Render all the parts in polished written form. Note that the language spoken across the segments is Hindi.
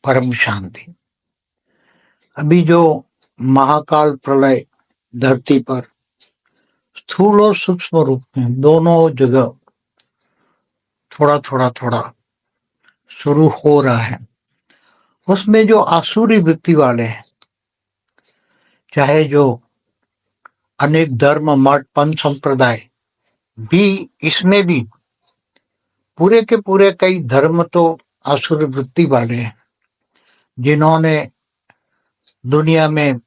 परम शांति। अभी जो महाकाल प्रलय धरती पर स्थूल और सूक्ष्म रूप में दोनों जगह थोड़ा शुरू हो रहा है, उसमें जो आसुरी वृत्ति वाले हैं, चाहे जो अनेक धर्म मठ पंथ संप्रदाय भी, इसमें भी पूरे के पूरे कई धर्म तो आसुरी वृत्ति वाले हैं, जिन्होंने दुनिया में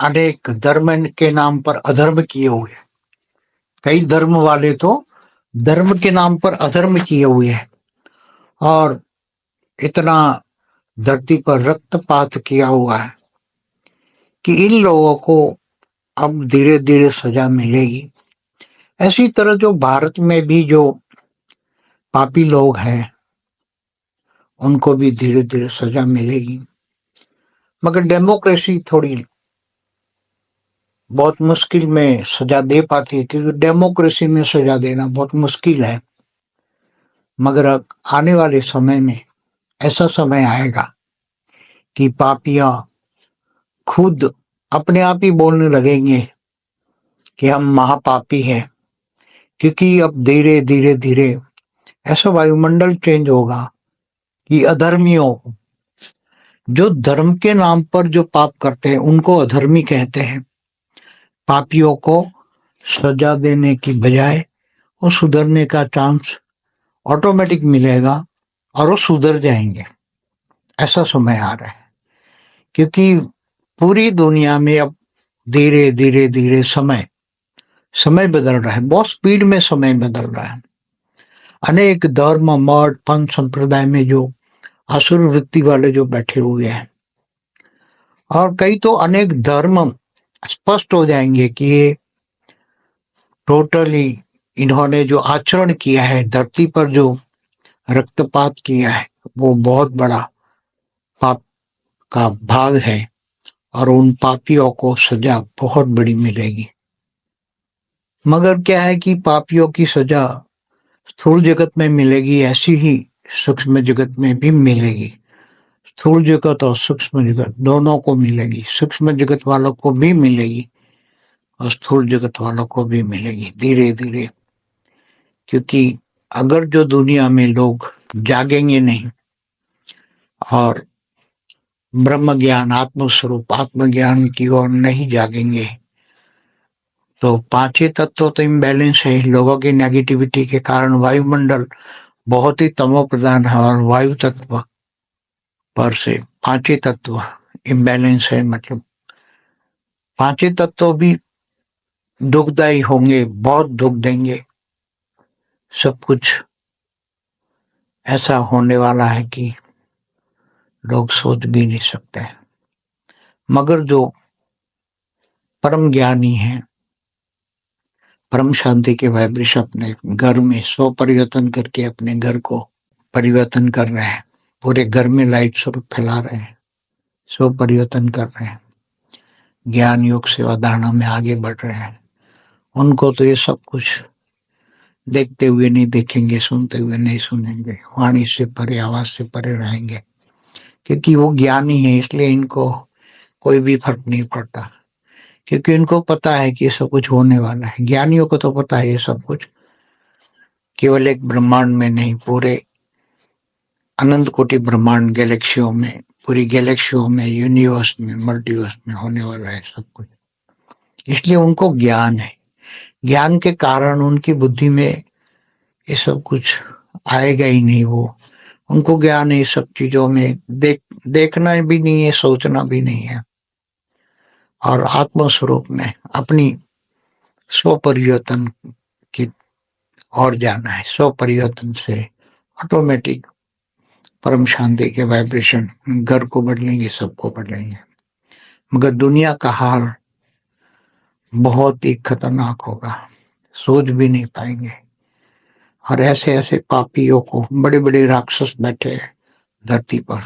अनेक धर्म के नाम पर अधर्म किए हुए हैं। कई धर्म वाले तो धर्म के नाम पर अधर्म किए हुए हैं और इतना धरती पर रक्तपात किया हुआ है कि इन लोगों को अब धीरे धीरे सजा मिलेगी। ऐसी तरह जो भारत में भी जो पापी लोग हैं, उनको भी धीरे धीरे सजा मिलेगी। मगर डेमोक्रेसी थोड़ी बहुत मुश्किल में सजा दे पाती है, क्योंकि डेमोक्रेसी में सजा देना बहुत मुश्किल है। मगर आने वाले समय में ऐसा समय आएगा कि पापियां खुद अपने आप ही बोलने लगेंगे कि हम महापापी हैं, क्योंकि अब धीरे धीरे धीरे ऐसा वायुमंडल चेंज होगा कि अधर्मियों, जो धर्म के नाम पर जो पाप करते हैं उनको अधर्मी कहते हैं। पापियों को सजा देने की बजाय वो सुधरने का चांस ऑटोमेटिक मिलेगा और वो सुधर जाएंगे। ऐसा समय आ रहा है, क्योंकि पूरी दुनिया में अब धीरे धीरे धीरे समय बदल रहा है, बहुत स्पीड में समय बदल रहा है। अनेक धर्म मठ पंथ संप्रदाय में जो आसुर वृत्ति वाले जो बैठे हुए हैं, और कई तो अनेक धर्म स्पष्ट हो जाएंगे कि ये टोटली इन्होंने जो आचरण किया है, धरती पर जो रक्तपात किया है, वो बहुत बड़ा पाप का भाग है और उन पापियों को सजा बहुत बड़ी मिलेगी। मगर क्या है कि पापियों की सजा स्थूल जगत में मिलेगी, ऐसी ही सूक्ष्म जगत में भी मिलेगी। स्थूल जगत और सूक्ष्म जगत दोनों को मिलेगी। सूक्ष्म जगत वालों को भी मिलेगी और स्थूल जगत वालों को भी मिलेगी धीरे धीरे। क्योंकि अगर जो दुनिया में लोग जागेंगे नहीं और ब्रह्म ज्ञान आत्मस्वरूप आत्मज्ञान की ओर नहीं जागेंगे, तो पांचों तत्व तो इम्बैलेंस है। लोगों की नेगेटिविटी के कारण वायुमंडल बहुत ही तमो प्रधान है और वायु तत्व पर से पांचों तत्व इम्बैलेंस है। मतलब पांचों तत्व भी दुखदायी होंगे, बहुत दुख देंगे। सब कुछ ऐसा होने वाला है कि लोग सोच भी नहीं सकते। मगर जो परम ज्ञानी है, परम शांति के वाइब्रेशन अपने घर में स्व परिवर्तन करके अपने घर को परिवर्तन कर रहे हैं, पूरे घर में लाइट स्वरूप फैला रहे हैं, स्व परिवर्तन कर रहे हैं, ज्ञान योग सेवा धारणा में आगे बढ़ रहे हैं। उनको तो ये सब कुछ देखते हुए नहीं देखेंगे, सुनते हुए नहीं सुनेंगे, वाणी से परे आवाज से परे रहेंगे, क्योंकि वो ज्ञानी है। इसलिए इनको कोई भी फर्क नहीं पड़ता, क्योंकि इनको पता है कि ये सब कुछ होने वाला है। ज्ञानियों को तो पता है ये सब कुछ केवल एक ब्रह्मांड में नहीं, पूरे अनंत कोटि ब्रह्मांड गैलेक्सियों में, पूरी गैलेक्सियों में, यूनिवर्स में, मल्टीवर्स में होने वाला है सब कुछ। इसलिए उनको ज्ञान है। ज्ञान के कारण उनकी बुद्धि में ये सब कुछ आएगा ही नहीं। वो उनको ज्ञान है, ये सब चीजों में देखना भी नहीं है, सोचना भी नहीं है, और आत्मस्वरूप में अपनी स्व परिवर्तन की और जाना है। स्व परिवर्तन से ऑटोमेटिक परम शांति के वाइब्रेशन घर को बदलेंगे, सबको बदलेंगे। मगर दुनिया का हाल बहुत ही खतरनाक होगा, सोच भी नहीं पाएंगे। और ऐसे ऐसे पापियों को, बड़े बड़े राक्षस बैठे हैं धरती पर,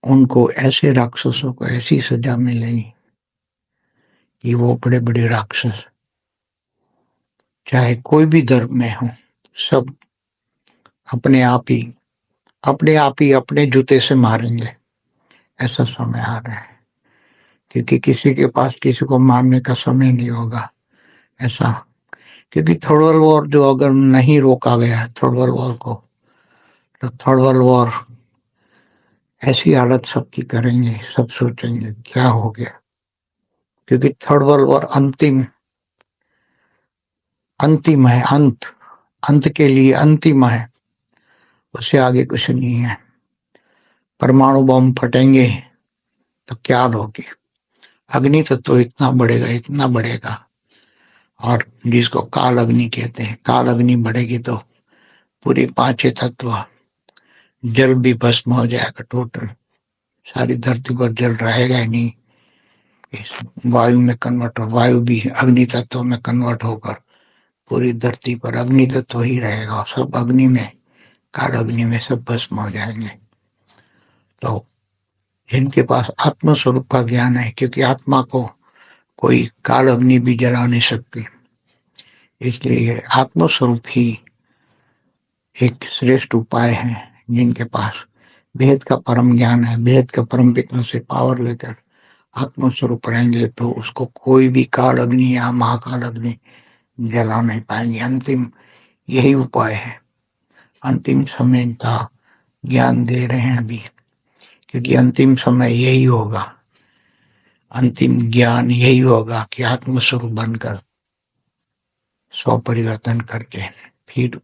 उनको ऐसे राक्षसों को ऐसी सजा मिलेगी कि वो बड़े बड़े राक्षस चाहे कोई भी धर्म में हो, सब अपने आप ही अपने आप ही अपने जूते से मारेंगे। ऐसा समय आ रहा है, क्योंकि किसी के पास किसी को मारने का समय नहीं होगा ऐसा। क्योंकि थर्ड वर्ल्ड वॉर जो अगर नहीं रोका गया है थर्ड वर्ल्ड वॉर को, तो थर्ड वर्ल्ड वॉर ऐसी हालत सबकी करेंगे, सब सोचेंगे क्या हो गया। क्योंकि थर्ड वर्ल्ड वॉर अंतिम अंतिम है, अंत अंत के लिए अंतिम है, उससे आगे कुछ नहीं है। परमाणु बम फटेंगे तो क्या होगी, अग्नि तत्व इतना बढ़ेगा, इतना बढ़ेगा। और जिसको काल अग्नि कहते हैं, काल अग्नि बढ़ेगी तो पूरी पांचों तत्व, जल भी भस्म हो जाएगा टोटल, सारी धरती पर जल रहेगा ही नहीं। इस वायु में कन्वर्ट हो, वायु भी अग्नि तत्व में कन्वर्ट होकर पूरी धरती पर अग्नि तत्व ही रहेगा, सब अग्नि में, काल अग्नि में सब भस्म हो जाएंगे। तो जिनके पास आत्म स्वरूप का ज्ञान है, क्योंकि आत्मा को कोई काल अग्नि भी जला नहीं सकती, इसलिए आत्म स्वरूप ही एक श्रेष्ठ उपाय है। जिनके पास भेद का परम ज्ञान है, भेद का परम पिता से पावर लेकर आत्म स्वरूप रहेंगे, तो उसको कोई भी काल अग्नि या महाकाल अग्नि जला नहीं पाएंगे। अंतिम यही उपाय है, अंतिम समय का ज्ञान दे रहे हैं अभी, क्योंकि अंतिम समय यही होगा, अंतिम ज्ञान यही होगा कि आत्मस्वरूप बनकर स्व परिवर्तन करके फिर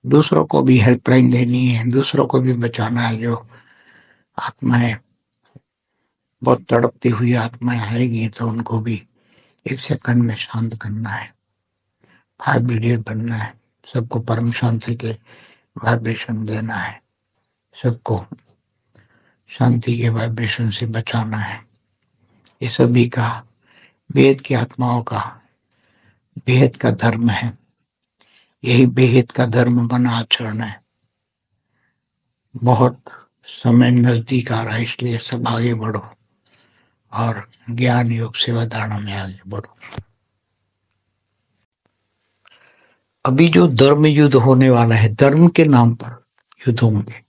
दूसरों को भी हेल्पलाइन देनी है, दूसरों को भी बचाना है। जो आत्माएं बहुत तड़पती हुई आत्माएं आएगी तो उनको भी एक सेकंड में शांत करना है, वाइब्रेट बनना है, सबको परम शांति के वाइब्रेशन देना है, सबको शांति के वाइब्रेशन से बचाना है। ये सभी का वेद की आत्माओं का बेहद का धर्म है, यही बेहद का धर्म बना आचरण है। बहुत समय नजदीक आ रहा है, इसलिए सब आगे बढ़ो और ज्ञान योग सेवा धारणा में आगे बढ़ो। अभी जो धर्म युद्ध होने वाला है, धर्म के नाम पर युद्ध होंगे,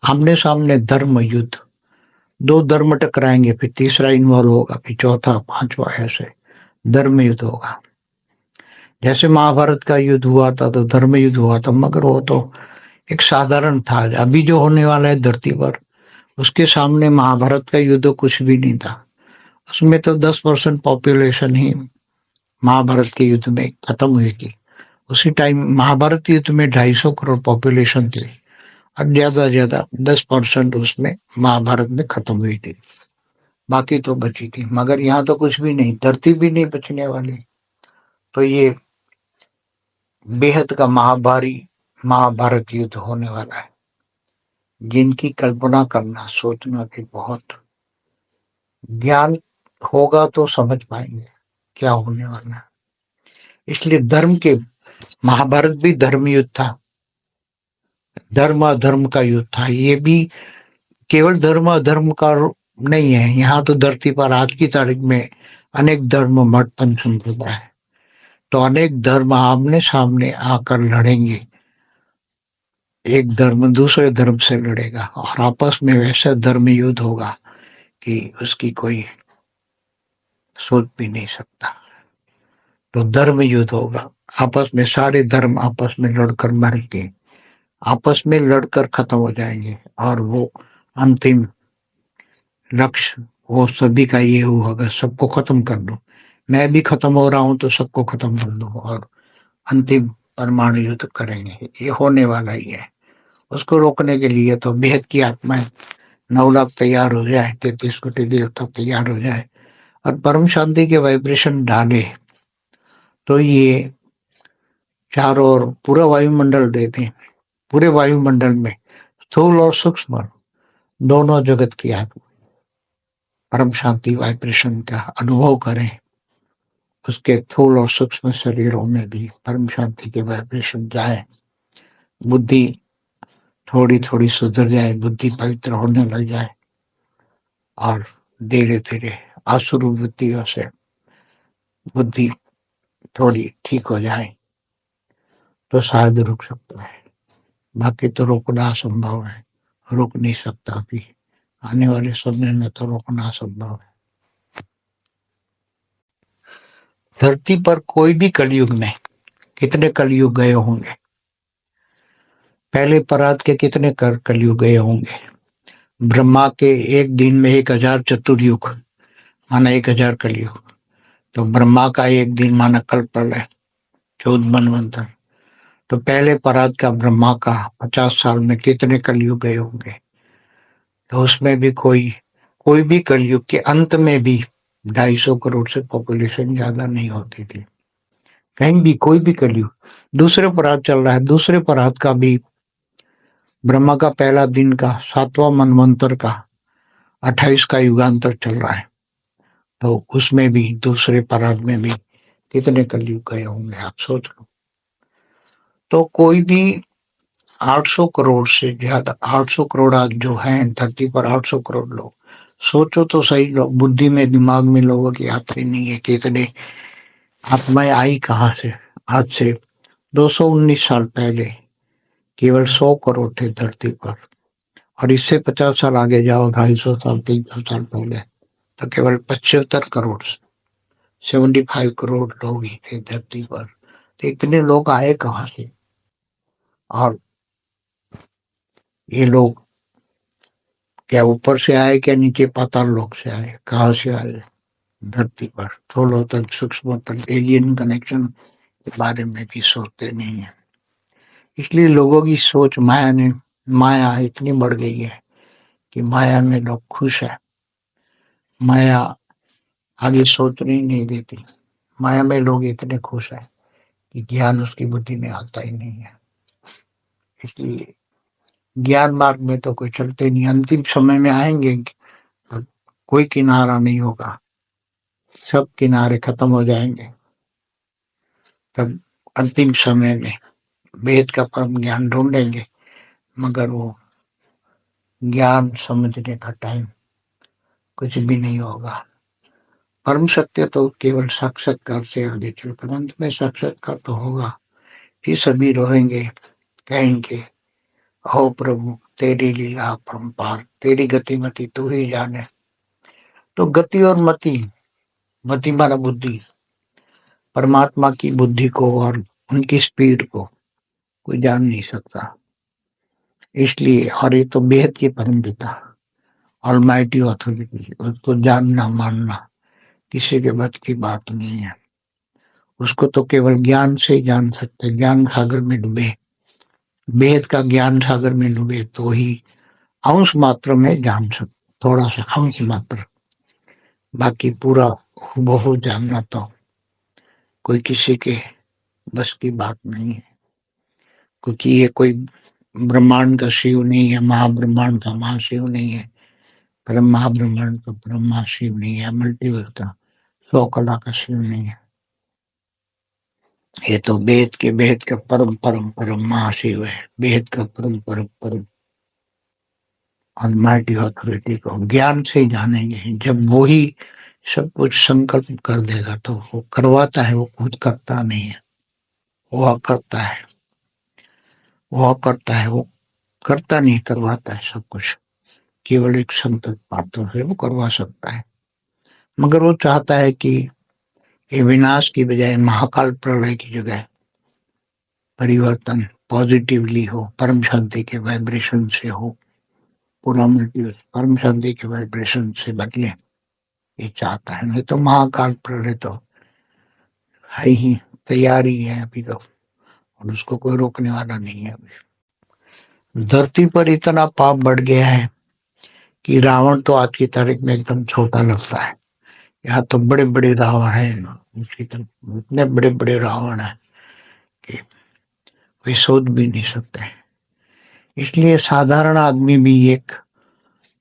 आमने सामने धर्म युद्ध, दो धर्म टकराएंगे, फिर तीसरा इन्वॉल्व होगा, फिर चौथा पांचवा, ऐसे धर्म युद्ध होगा। जैसे महाभारत का युद्ध हुआ था तो धर्म युद्ध हुआ था, मगर वो तो एक साधारण था। अभी जो होने वाला है धरती पर, उसके सामने महाभारत का युद्ध कुछ भी नहीं था। उसमें तो 10% पॉपुलेशन ही महाभारत के युद्ध में खत्म हुई थी। उसी टाइम महाभारत युद्ध में 250 करोड़ पॉपुलेशन थी और ज्यादा 10% उसमें महाभारत में खत्म हुई थी, बाकी तो बची थी। मगर यहाँ तो कुछ भी नहीं, धरती भी नहीं बचने वाली। तो ये बेहद का महाभारी महाभारत युद्ध होने वाला है, जिनकी कल्पना करना सोचना भी बहुत ज्ञान होगा तो समझ पाएंगे क्या होने वाला है। इसलिए धर्म के, महाभारत भी धर्म युद्ध था, धर्म अधर्म का युद्ध था। ये भी केवल धर्म अधर्म का नहीं है, यहाँ तो धरती पर आज की तारीख में अनेक धर्म मठ पंथ संप्रदाय है, तो अनेक धर्म आमने सामने आकर लड़ेंगे। एक धर्म दूसरे धर्म से लड़ेगा और आपस में वैसा धर्म युद्ध होगा कि उसकी कोई सोच भी नहीं सकता। तो धर्म युद्ध होगा, आपस में सारे धर्म आपस में लड़कर मरेंगे, आपस में लड़कर खत्म हो जाएंगे। और वो अंतिम लक्ष्य वो सभी का ये होगा, सबको खत्म कर दो। मैं भी खत्म हो रहा हूं तो सबको खत्म कर दो और अंतिम परमाणु युद्ध करेंगे। ये होने वाला ही है। उसको रोकने के लिए तो बेहद की आत्माएं 9 लाख तैयार हो जाए, 33 कोटि देवता तैयार हो जाए और परम शांति के वाइब्रेशन डाले, तो ये चारों ओर पूरा वायुमंडल दे दें। पूरे वायुमंडल में स्थूल और सूक्ष्म दोनों जगत की आत्मा परम शांति वाइब्रेशन का अनुभव करें, उसके स्थूल और सूक्ष्म शरीरों में भी परम शांति के वाइब्रेशन जाए, बुद्धि थोड़ी थोड़ी सुधर जाए, बुद्धि पवित्र होने लग जाए और धीरे धीरे आसुर वृत्तियों से बुद्धि थोड़ी ठीक हो जाए तो शायद रुक सकता है। बाकी तो रोकना असंभव है, रोक नहीं सकता। अभी आने वाले समय में तो रोकना असंभव है। धरती पर कोई भी कलयुग में कितने कलयुग गए होंगे, पहले परात के कितने कलयुग गए होंगे। ब्रह्मा के एक दिन में 1000 चतुर्युग माना 1000 कलयुग, तो ब्रह्मा का एक दिन माना कल्प प्रलय 14 मनवंतर। तो पहले परात का ब्रह्मा का 50 साल में कितने कलयुग गए होंगे। तो उसमें भी कोई भी कलयुग के अंत में भी 250 करोड़ से पॉपुलेशन ज्यादा नहीं होती थी। कहीं भी कोई भी कलयुग, दूसरे परात चल रहा है, दूसरे परात का भी ब्रह्मा का पहला दिन का 7वां मनवंतर का 28 का युगांतर चल रहा है। तो उसमें भी दूसरे परात में भी कितने कलयुग गए होंगे, आप सोच लो। तो कोई भी 800 करोड़ से ज्यादा, 800 करोड़ आज जो हैं धरती पर, 800 करोड़ लोग, सोचो तो सही, लोग बुद्धि में दिमाग में लोगों की आती नहीं है कि इतने आत्माएं आई कहाँ से। आज से 219 साल पहले केवल 100 करोड़ थे धरती पर, और इससे 50 साल आगे जाओ, 250 साल 300 साल पहले, तो केवल 75 करोड़, 75 करोड़ लोग ही थे धरती पर। तो इतने लोग आए कहाँ से, और ये लोग क्या ऊपर से आए, क्या नीचे पाताल लोक से आए, कहाँ से आए। धरती पर थोड़ा तक सूक्ष्म तक एलियन कनेक्शन के बारे में भी सोचते नहीं है। इसलिए लोगों की सोच माया इतनी बढ़ गई है कि माया में लोग खुश है। माया आगे सोचने ही नहीं देती। माया में लोग इतने खुश है कि ज्ञान उसकी बुद्धि में आता ही नहीं है। इसलिए ज्ञान मार्ग में तो कोई चलते नहीं। अंतिम समय में आएंगे तो कोई किनारा नहीं होगा, सब किनारे खत्म हो जाएंगे। तब अंतिम समय में वेद का परम ज्ञान ढूंढेंगे, मगर वो ज्ञान समझने का टाइम कुछ भी नहीं होगा। परम सत्य तो केवल साक्षात्कार से आगे चलकर अंत में साक्षात्कार तो होगा। फिर सभी रोएंगे, कहेंगे हो प्रभु तेरी लीला अपरंपार, तेरी गति मति तू ही जाने। तो गति और मति, मति माना बुद्धि, परमात्मा की बुद्धि को और उनकी स्पीड को कोई जान नहीं सकता। इसलिए, और ये तो बेहद की परम पिता ऑलमाइटी अथॉरिटी, उसको जानना मानना किसी के बस की बात नहीं है। उसको तो केवल ज्ञान से ही जान सकते। ज्ञान सागर में डूबे, वेद का ज्ञान सागर में डूबे तो ही अंश मात्र में जान सकते, थोड़ा सा अंश मात्र। बाकी पूरा हूबहू जानना तो कोई किसी के बस की बात नहीं है, क्योंकि ये कोई ब्रह्मांड का शिव नहीं है, महाब्रह्मांड का महाशिव नहीं है, परम महाब्रह्मांड का परम महाशिव नहीं है, मल्टीवर्स का 100 कला का शिव नहीं है। ये तो वेद का परम परम परम महाशिव है। वेद का परम परम परम ऑलमाइटी अथॉरिटी को ज्ञान से ही जानेंगे। जब वो ही सब कुछ संकल्प कर देगा तो वो करवाता है, वो खुद करता नहीं है, वो करता है, वो करता है, वो करता नहीं, करवाता है सब कुछ। केवल एक संकल्प पात्रों से वो करवा सकता है। मगर वो चाहता है कि ये विनाश की बजाय महाकाल प्रलय की जगह परिवर्तन पॉजिटिवली हो, परम शांति के वाइब्रेशन से हो। पूरा मल्टीवर्स परम शांति के वाइब्रेशन से बदले, ये चाहता है। नहीं तो महाकाल प्रलय तो है ही, तैयारी है अभी तो, और उसको कोई रोकने वाला नहीं है। अभी धरती पर इतना पाप बढ़ गया है कि रावण तो आज की तारीख में एकदम छोटा लगता है। यहाँ तो बड़े बड़े रावण हैं, उसकी तरफ इतने बड़े बड़े रावण हैं कि वे सोच भी नहीं सकते। इसलिए साधारण आदमी भी एक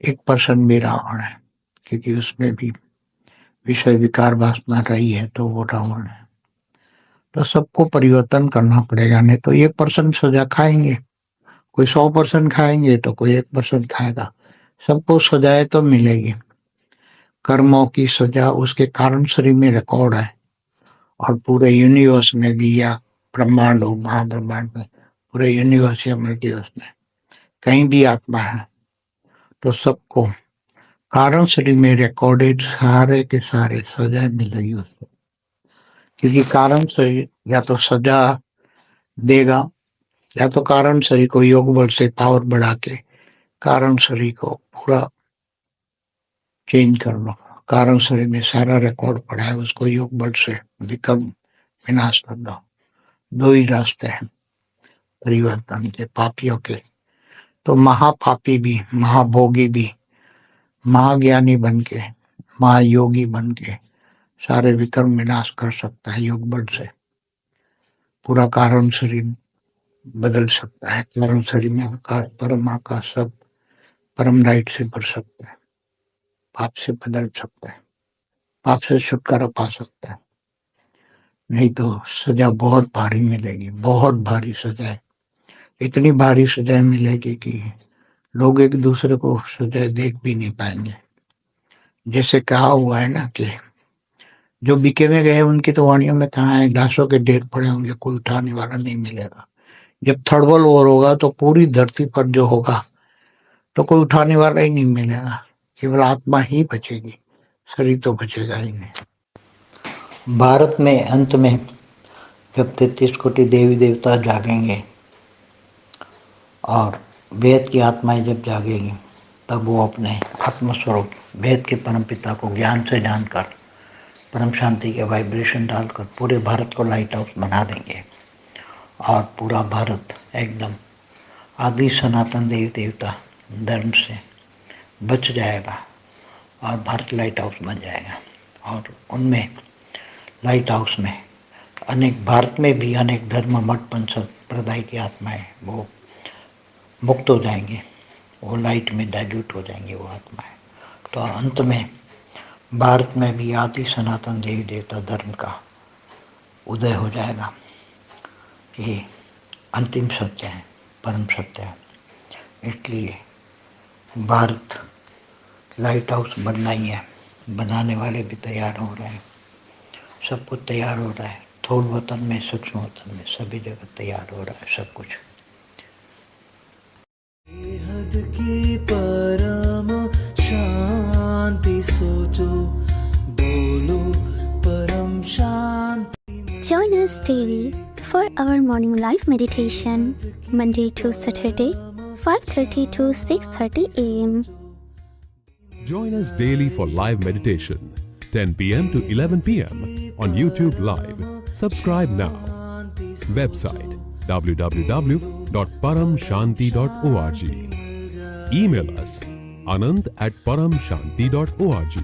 एक पर्सन भी रावण है, क्योंकि उसमें भी विषय विकार वासना रही है तो वो रावण है। तो सबको परिवर्तन करना पड़ेगा, नहीं तो 1% सजा खाएंगे, कोई 100% खाएंगे तो कोई 1% खाएगा। सबको सजाएं तो मिलेगी। कर्मों की सजा उसके कारण शरीर में रिकॉर्ड है, और पूरे यूनिवर्स में भी या ब्रह्मांड हो महाब्रह्मांड में पूरे यूनिवर्स या मल्टीवर्स में कहीं भी आत्मा है तो सबको कारण शरीर में रिकॉर्डेड सारे के सारे सजा मिलेगी उसको, क्योंकि कारण शरीर या तो सजा देगा या तो कारण शरीर को योग बल से पावर बढ़ा के कारण शरीर को पूरा चेंज कर लो। कारण शरीर में सारा रिकॉर्ड पड़ा है, उसको योग बल से विकर्म विनाश कर दो। दो ही रास्ते हैं परिवर्तन के, पापियों के। तो महापापी भी, महाभोगी भी महाज्ञानी बन के, महायोगी बन के सारे विकर्म विनाश कर सकता है योग बल से। पूरा कारण शरीर बदल सकता है। कारण शरीर में आकाश सब परम लाइट से भर सकता है। पाप से बदल सकता है, पाप से छुटकारा पा सकता है। नहीं तो सजा बहुत भारी मिलेगी, बहुत भारी सजा। इतनी भारी सजा मिलेगी कि लोग एक दूसरे को सजा देख भी नहीं पाएंगे। जैसे कहा हुआ है ना कि जो बिके में गए उनकी तो वाणियों में कहा है लाशों के ढेर पड़े होंगे, कोई उठाने वाला नहीं मिलेगा। जब थर्ड वर्ल्ड वॉर होगा तो पूरी धरती पर जो होगा तो कोई उठाने वाला ही नहीं मिलेगा, केवल आत्मा ही बचेगी, शरीर तो बचेगा ही नहीं। भारत में अंत में जब 33 कोटि देवी देवता जागेंगे और वेद की आत्माएं जब जागेंगी तब वो अपने आत्मस्वरूप वेद के परम पिता को ज्ञान से जानकर परम शांति के वाइब्रेशन डालकर पूरे भारत को लाइट हाउस बना देंगे और पूरा भारत एकदम आदि सनातन देवी देवता धर्म से बच जाएगा और भारत लाइट हाउस बन जाएगा। और उनमें लाइट हाउस में अनेक, भारत में भी अनेक धर्म मठ पंथ संप्रदाय की आत्माएं वो मुक्त हो जाएंगे, वो लाइट में डाइल्यूट हो जाएंगे वो आत्माएं। तो अंत में भारत में भी आदि सनातन देवी देवता धर्म का उदय हो जाएगा। ये अंतिम सत्य है, परम सत्य है। इसलिए भारत लाइट हाउस बनना ही है। बनाने वाले भी तैयार हो रहे हैं, सब कुछ तैयार हो रहा है। थोड़ वतन में, सूक्ष्म वतन में, सभी जगह तैयार हो रहा है सब कुछ। बेहद की परम शांति सोचो, बोलो परम शांति। Join us daily for our morning live meditation, Monday to Saturday, 5:30 to 6:30 a.m. Join us daily for live meditation, 10 p.m. to 11 p.m. on YouTube Live. Subscribe now. Website www.paramshanti.org. Email us anand@paramshanti.org.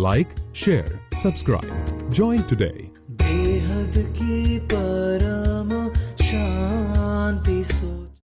Like, share, subscribe. Join today.